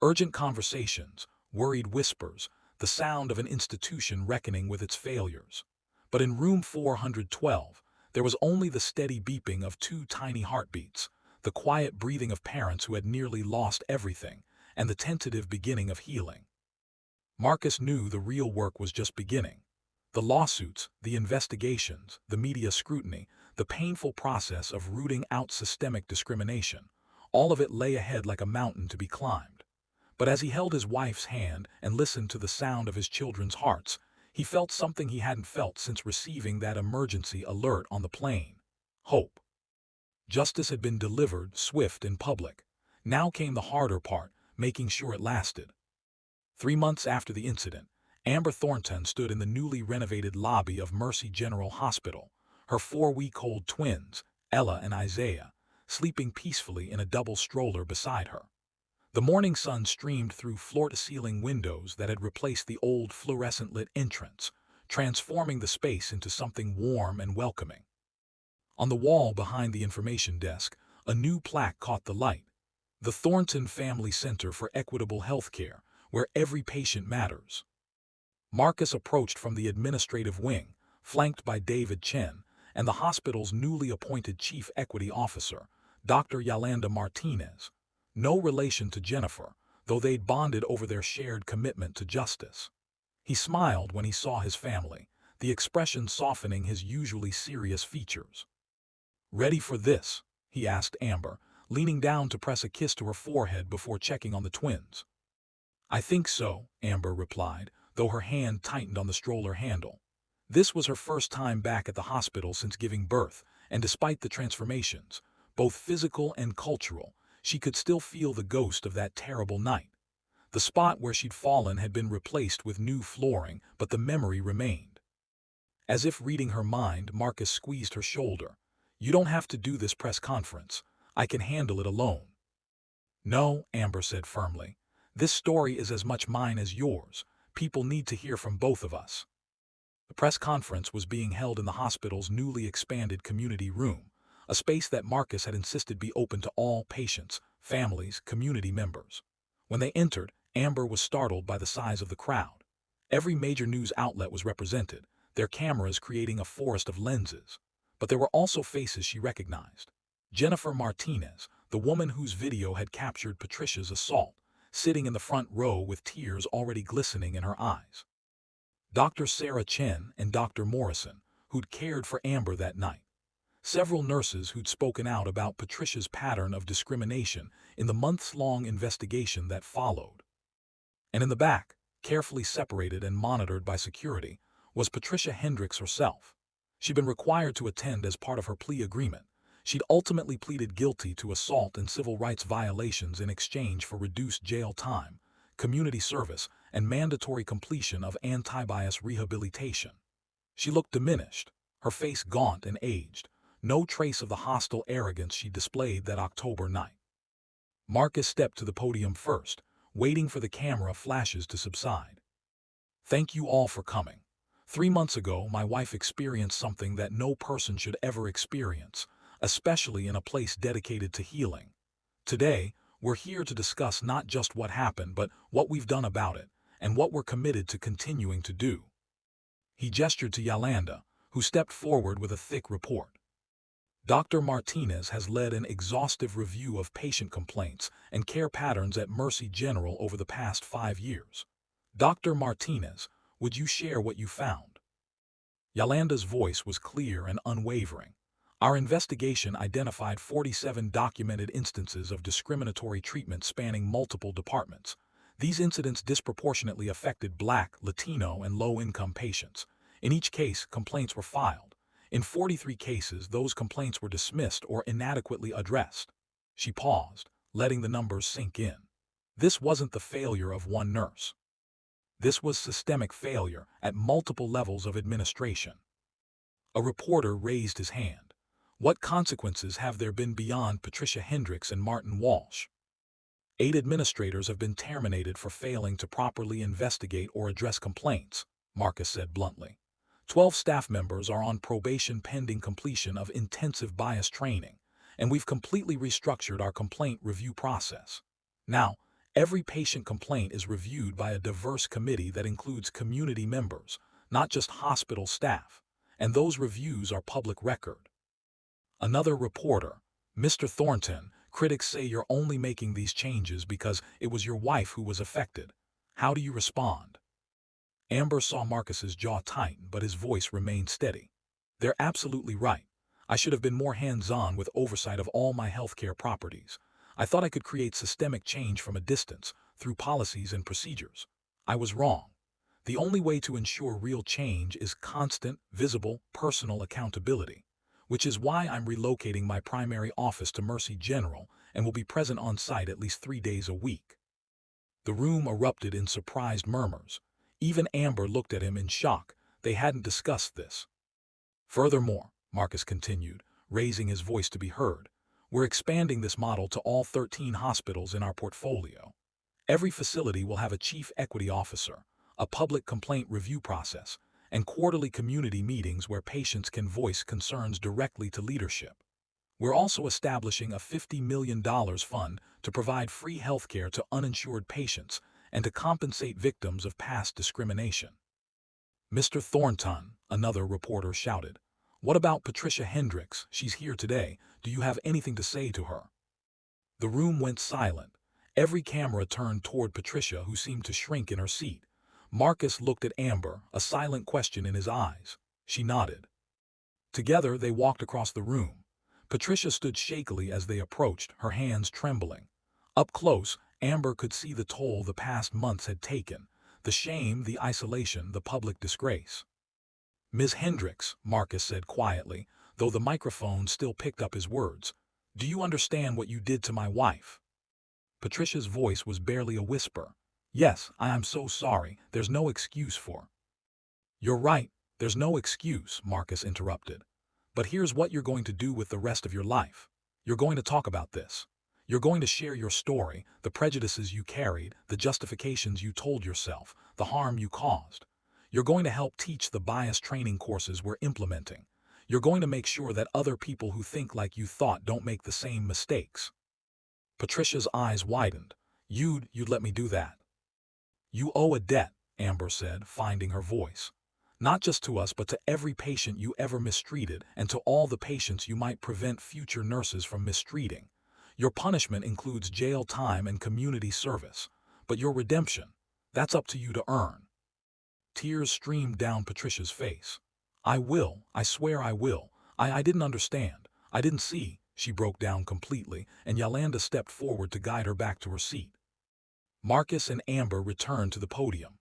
Urgent conversations, worried whispers, the sound of an institution reckoning with its failures. But in room 412, there was only the steady beeping of two tiny heartbeats, the quiet breathing of parents who had nearly lost everything, and the tentative beginning of healing. Marcus knew the real work was just beginning. The lawsuits, the investigations, the media scrutiny, the painful process of rooting out systemic discrimination, all of it lay ahead like a mountain to be climbed. But as he held his wife's hand and listened to the sound of his children's hearts, he felt something he hadn't felt since receiving that emergency alert on the plane: hope. Justice had been delivered, swift and public. Now came the harder part, making sure it lasted. 3 months after the incident, Amber Thornton stood in the newly renovated lobby of Mercy General Hospital, her 4-week-old twins, Ella and Isaiah, sleeping peacefully in a double stroller beside her. The morning sun streamed through floor-to-ceiling windows that had replaced the old fluorescent-lit entrance, transforming the space into something warm and welcoming. On the wall behind the information desk, a new plaque caught the light: the Thornton Family Center for Equitable Healthcare, where every patient matters. Marcus approached from the administrative wing, flanked by David Chen, and the hospital's newly appointed chief equity officer, Dr. Yolanda Martinez. No relation to Jennifer, though they'd bonded over their shared commitment to justice. He smiled when he saw his family, the expression softening his usually serious features. "Ready for this?" he asked Amber, leaning down to press a kiss to her forehead before checking on the twins. "I think so," Amber replied, though her hand tightened on the stroller handle. This was her first time back at the hospital since giving birth, and despite the transformations, both physical and cultural, she could still feel the ghost of that terrible night. The spot where she'd fallen had been replaced with new flooring, but the memory remained. As if reading her mind, Marcus squeezed her shoulder. "You don't have to do this press conference. I can handle it alone." "No," Amber said firmly. "This story is as much mine as yours. People need to hear from both of us." The press conference was being held in the hospital's newly expanded community room, a space that Marcus had insisted be open to all patients, families, community members. When they entered, Amber was startled by the size of the crowd. Every major news outlet was represented, their cameras creating a forest of lenses. But there were also faces she recognized. Jennifer Martinez, the woman whose video had captured Patricia's assault, sitting in the front row with tears already glistening in her eyes. Dr. Sarah Chen and Dr. Morrison, who'd cared for Amber that night. Several nurses who'd spoken out about Patricia's pattern of discrimination in the months-long investigation that followed. And in the back, carefully separated and monitored by security, was Patricia Hendricks herself. She'd been required to attend as part of her plea agreement. She'd ultimately pleaded guilty to assault and civil rights violations in exchange for reduced jail time, community service, and mandatory completion of anti-bias rehabilitation. She looked diminished, her face gaunt and aged, no trace of the hostile arrogance she displayed that October night. Marcus stepped to the podium first, waiting for the camera flashes to subside. "Thank you all for coming. 3 months ago, my wife experienced something that no person should ever experience, especially in a place dedicated to healing. Today, we're here to discuss not just what happened, but what we've done about it, and what we're committed to continuing to do." He gestured to Yolanda, who stepped forward with a thick report. "Dr. Martinez has led an exhaustive review of patient complaints and care patterns at Mercy General over the past 5 years. Dr. Martinez, would you share what you found?" Yolanda's voice was clear and unwavering. "Our investigation identified 47 documented instances of discriminatory treatment spanning multiple departments. These incidents disproportionately affected Black, Latino, and low-income patients. In each case, complaints were filed. In 43 cases, those complaints were dismissed or inadequately addressed. She paused, letting the numbers sink in. This wasn't the failure of one nurse. This was systemic failure at multiple levels of administration. A reporter raised his hand. What consequences have there been beyond Patricia Hendricks and Martin Walsh? 8 administrators have been terminated for failing to properly investigate or address complaints, Marcus said bluntly. 12 staff members are on probation pending completion of intensive bias training, and we've completely restructured our complaint review process. Now, every patient complaint is reviewed by a diverse committee that includes community members, not just hospital staff, and those reviews are public record. Another reporter, Mr. Thornton, critics say you're only making these changes because it was your wife who was affected. How do you respond? Amber saw Marcus's jaw tighten, but his voice remained steady. They're absolutely right. I should have been more hands-on with oversight of all my healthcare properties. I thought I could create systemic change from a distance, through policies and procedures. I was wrong. The only way to ensure real change is constant, visible, personal accountability, which is why I'm relocating my primary office to Mercy General and will be present on site at least 3 days a week. The room erupted in surprised murmurs. Even Amber looked at him in shock. They hadn't discussed this. Furthermore, Marcus continued, raising his voice to be heard, we're expanding this model to all 13 hospitals in our portfolio. Every facility will have a chief equity officer, a public complaint review process, and quarterly community meetings where patients can voice concerns directly to leadership. We're also establishing a $50 million fund to provide free healthcare to uninsured patients and to compensate victims of past discrimination. Mr. Thornton, another reporter shouted. What about Patricia Hendricks? She's here today. Do you have anything to say to her? The room went silent. Every camera turned toward Patricia, who seemed to shrink in her seat. Marcus looked at Amber, a silent question in his eyes. She nodded. Together they walked across the room. Patricia stood shakily as they approached, her hands trembling. Up close, Amber could see the toll the past months had taken, the shame, the isolation, the public disgrace. Ms. Hendricks, Marcus said quietly, though the microphone still picked up his words, do you understand what you did to my wife? Patricia's voice was barely a whisper. Yes, I am so sorry. There's no excuse for. You're right. There's no excuse, Marcus interrupted. But here's what you're going to do with the rest of your life. You're going to talk about this. You're going to share your story, the prejudices you carried, the justifications you told yourself, the harm you caused. You're going to help teach the bias training courses we're implementing. You're going to make sure that other people who think like you thought don't make the same mistakes. Patricia's eyes widened. You'd let me do that. You owe a debt, Amber said, finding her voice. Not just to us, but to every patient you ever mistreated and to all the patients you might prevent future nurses from mistreating. Your punishment includes jail time and community service, but your redemption, that's up to you to earn. Tears streamed down Patricia's face. I will, I swear I will. I didn't understand. I didn't see. She broke down completely, and Yolanda stepped forward to guide her back to her seat. Marcus and Amber returned to the podium.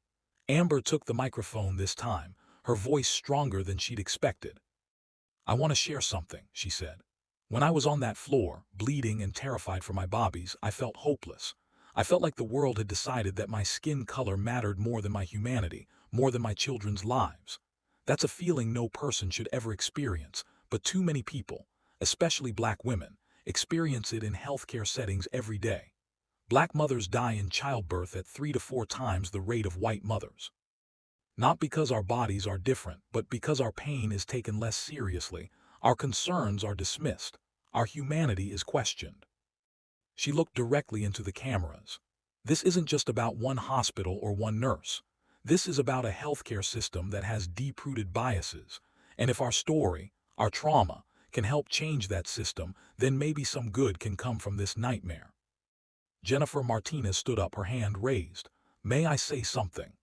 Amber took the microphone this time, her voice stronger than she'd expected. I want to share something, she said. When I was on that floor, bleeding and terrified for my bobbies, I felt hopeless. I felt like the world had decided that my skin color mattered more than my humanity, more than my children's lives. That's a feeling no person should ever experience, but too many people, especially Black women, experience it in healthcare settings every day. Black mothers die in childbirth at 3 to 4 times the rate of white mothers. Not because our bodies are different, but because our pain is taken less seriously, our concerns are dismissed, our humanity is questioned. She looked directly into the cameras. This isn't just about one hospital or one nurse. This is about a healthcare system that has deep-rooted biases, and if our story, our trauma, can help change that system, then maybe some good can come from this nightmare. Jennifer Martinez stood up, her hand raised. May I say something?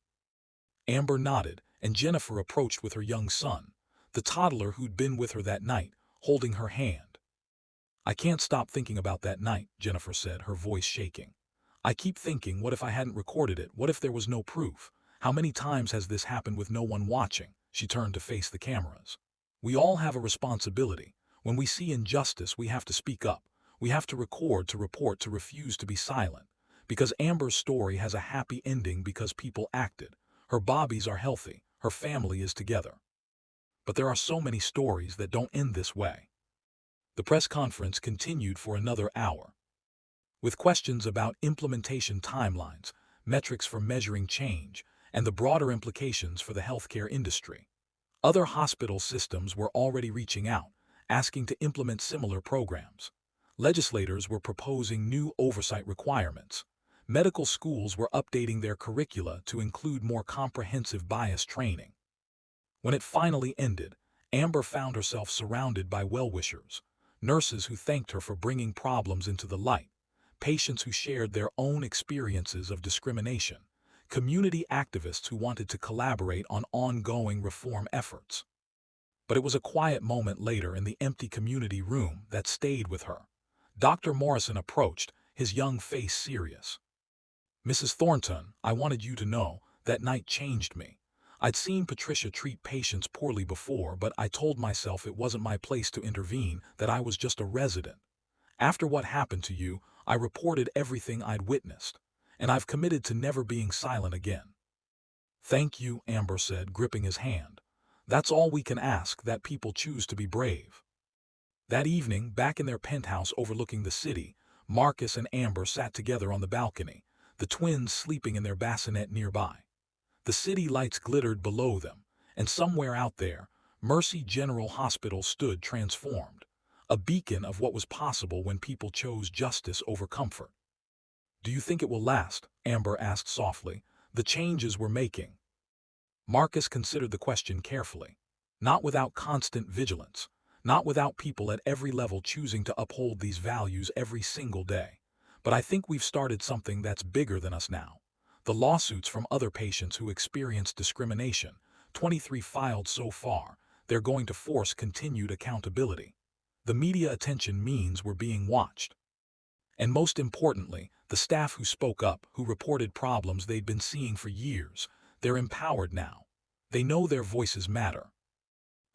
Amber nodded, and Jennifer approached with her young son, the toddler who'd been with her that night, holding her hand. I can't stop thinking about that night, Jennifer said, her voice shaking. I keep thinking, what if I hadn't recorded it? What if there was no proof? How many times has this happened with no one watching? She turned to face the cameras. We all have a responsibility. When we see injustice, we have to speak up. We have to record, to report, to refuse to be silent. Because Amber's story has a happy ending because people acted. Her bobbies are healthy. Her family is together. But there are so many stories that don't end this way. The press conference continued for another hour, with questions about implementation timelines, metrics for measuring change, and the broader implications for the healthcare industry. Other hospital systems were already reaching out, asking to implement similar programs. Legislators were proposing new oversight requirements. Medical schools were updating their curricula to include more comprehensive bias training. When it finally ended, Amber found herself surrounded by well-wishers, nurses who thanked her for bringing problems into the light, patients who shared their own experiences of discrimination, community activists who wanted to collaborate on ongoing reform efforts. But it was a quiet moment later in the empty community room that stayed with her. Dr. Morrison approached, his young face serious. "Mrs. Thornton, I wanted you to know, that night changed me. I'd seen Patricia treat patients poorly before, but I told myself it wasn't my place to intervene, that I was just a resident. After what happened to you, I reported everything I'd witnessed, and I've committed to never being silent again." "Thank you," Amber said, gripping his hand. "That's all we can ask, that people choose to be brave." That evening, back in their penthouse overlooking the city, Marcus and Amber sat together on the balcony, the twins sleeping in their bassinet nearby. The city lights glittered below them, and somewhere out there, Mercy General Hospital stood transformed, a beacon of what was possible when people chose justice over comfort. "Do you think it will last?" Amber asked softly. "The changes we're making." Marcus considered the question carefully. "Not without constant vigilance. Not without people at every level choosing to uphold these values every single day. But I think we've started something that's bigger than us now. The lawsuits from other patients who experienced discrimination, 23 filed so far, they're going to force continued accountability. The media attention means we're being watched. And most importantly, the staff who spoke up, who reported problems they'd been seeing for years, they're empowered now. They know their voices matter."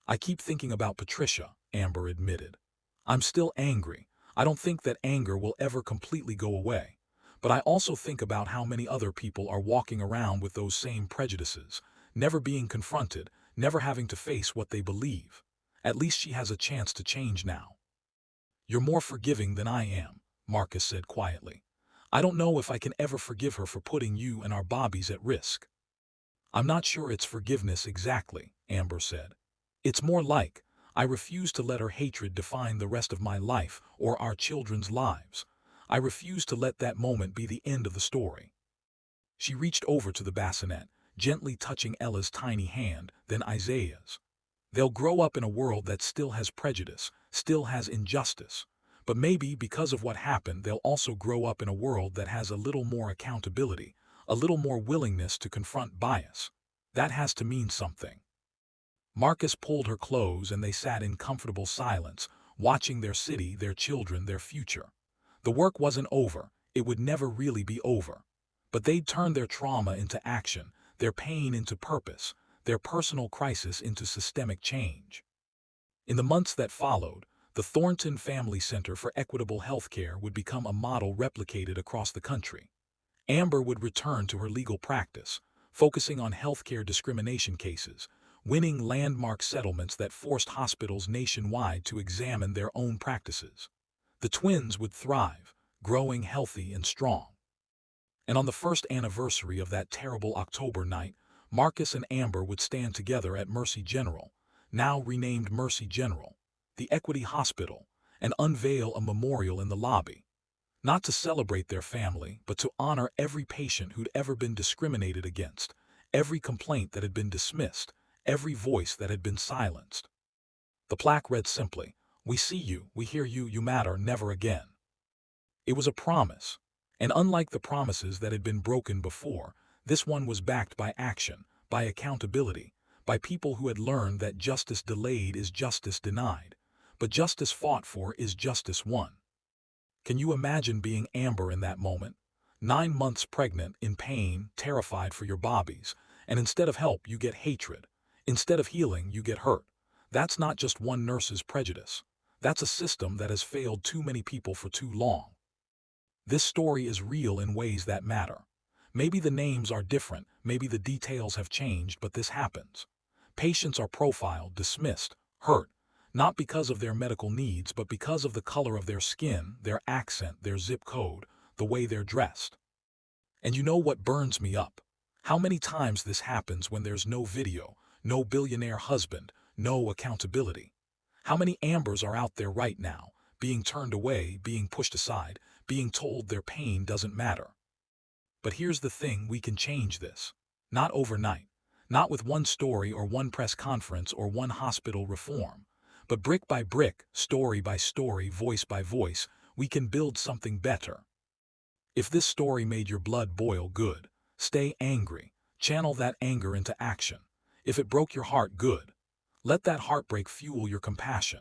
"I keep thinking about Patricia," Amber admitted. "I'm still angry. I don't think that anger will ever completely go away. But I also think about how many other people are walking around with those same prejudices, never being confronted, never having to face what they believe. At least she has a chance to change now." "You're more forgiving than I am," Marcus said quietly. "I don't know if I can ever forgive her for putting you and our bobbies at risk." "I'm not sure it's forgiveness exactly," Amber said. "It's more like, I refuse to let her hatred define the rest of my life or our children's lives. I refuse to let that moment be the end of the story." She reached over to the bassinet, gently touching Ella's tiny hand, then Isaiah's. "They'll grow up in a world that still has prejudice, still has injustice. But maybe because of what happened, they'll also grow up in a world that has a little more accountability, a little more willingness to confront bias. That has to mean something." Marcus pulled her close and they sat in comfortable silence, watching their city, their children, their future. The work wasn't over, it would never really be over. But they'd turned their trauma into action, their pain into purpose, their personal crisis into systemic change. In the months that followed, the Thornton Family Center for Equitable Healthcare would become a model replicated across the country. Amber would return to her legal practice, focusing on healthcare discrimination cases, winning landmark settlements that forced hospitals nationwide to examine their own practices. The twins would thrive, growing healthy and strong. And on the first anniversary of that terrible October night, Marcus and Amber would stand together at Mercy General, now renamed Mercy General, the Equity Hospital, and unveil a memorial in the lobby. Not to celebrate their family, but to honor every patient who'd ever been discriminated against, every complaint that had been dismissed, every voice that had been silenced. The plaque read simply, "We see you, we hear you, you matter, never again." It was a promise, and unlike the promises that had been broken before, this one was backed by action, by accountability, by people who had learned that justice delayed is justice denied, but justice fought for is justice won. Can you imagine being Amber in that moment? 9 months pregnant, in pain, terrified for your bobbies, and instead of help you get hatred. Instead of healing you get hurt. That's not just one nurse's prejudice. That's a system that has failed too many people for too long. This story is real in ways that matter. Maybe the names are different, maybe the details have changed, but this happens. Patients are profiled, dismissed, hurt, not because of their medical needs, but because of the color of their skin, their accent, their zip code, the way they're dressed. And you know what burns me up? How many times this happens when there's no video, no billionaire husband, no accountability? How many Ambers are out there right now, being turned away, being pushed aside, being told their pain doesn't matter? But here's the thing, we can change this. Not overnight. Not with one story or one press conference or one hospital reform. But brick by brick, story by story, voice by voice, we can build something better. If this story made your blood boil, good. Stay angry. Channel that anger into action. If it broke your heart, good. Let that heartbreak fuel your compassion.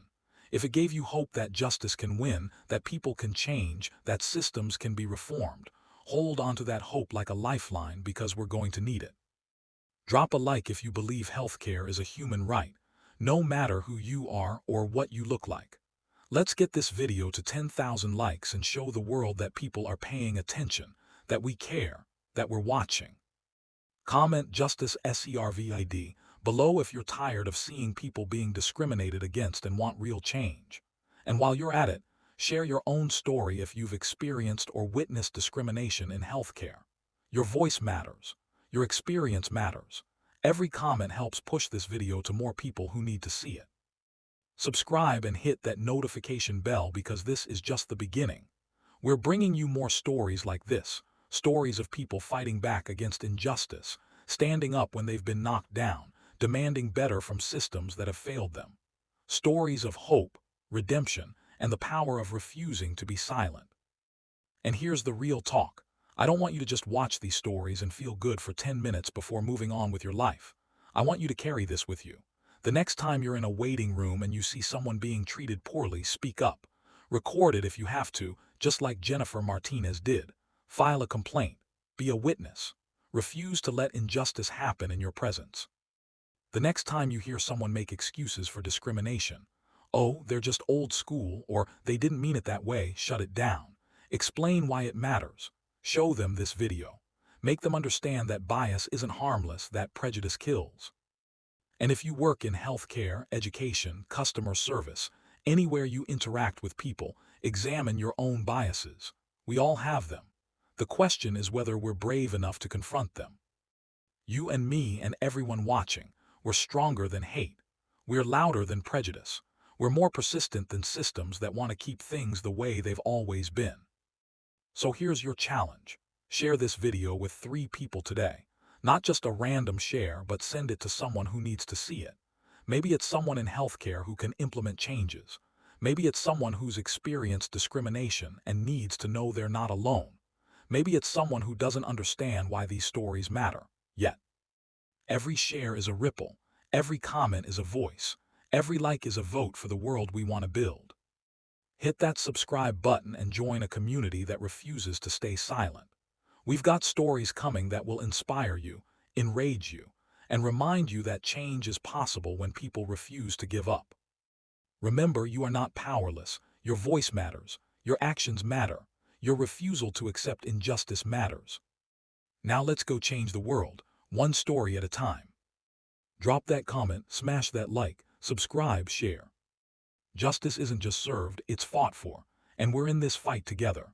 If it gave you hope that justice can win, that people can change, that systems can be reformed, hold onto that hope like a lifeline, because we're going to need it. Drop a like if you believe healthcare is a human right, no matter who you are or what you look like. Let's get this video to 10,000 likes and show the world that people are paying attention, that we care, that we're watching. Comment Justice SERVID below if you're tired of seeing people being discriminated against and want real change. And while you're at it, share your own story if you've experienced or witnessed discrimination in healthcare. Your voice matters. Your experience matters. Every comment helps push this video to more people who need to see it. Subscribe and hit that notification bell, because this is just the beginning. We're bringing you more stories like this, stories of people fighting back against injustice, standing up when they've been knocked down, demanding better from systems that have failed them. Stories of hope, redemption, and the power of refusing to be silent. And here's the real talk. I don't want you to just watch these stories and feel good for 10 minutes before moving on with your life. I want you to carry this with you. The next time you're in a waiting room and you see someone being treated poorly, speak up. Record it if you have to, just like Jennifer Martinez did. File a complaint. Be a witness. Refuse to let injustice happen in your presence. The next time you hear someone make excuses for discrimination, oh, they're just old school, or they didn't mean it that way, shut it down. Explain why it matters. Show them this video. Make them understand that bias isn't harmless, that prejudice kills. And if you work in healthcare, education, customer service, anywhere you interact with people, examine your own biases. We all have them. The question is whether we're brave enough to confront them. You and me and everyone watching, we're stronger than hate. We're louder than prejudice. We're more persistent than systems that want to keep things the way they've always been. So here's your challenge. Share this video with 3 people today. Not just a random share, but send it to someone who needs to see it. Maybe it's someone in healthcare who can implement changes. Maybe it's someone who's experienced discrimination and needs to know they're not alone. Maybe it's someone who doesn't understand why these stories matter yet. Every share is a ripple. Every comment is a voice. Every like is a vote for the world we want to build. Hit that subscribe button and join a community that refuses to stay silent. We've got stories coming that will inspire you, enrage you, and remind you that change is possible when people refuse to give up. Remember, you are not powerless. Your voice matters. Your actions matter. Your refusal to accept injustice matters. Now let's go change the world, one story at a time. Drop that comment, smash that like, subscribe, share. Justice isn't just served, it's fought for, and we're in this fight together.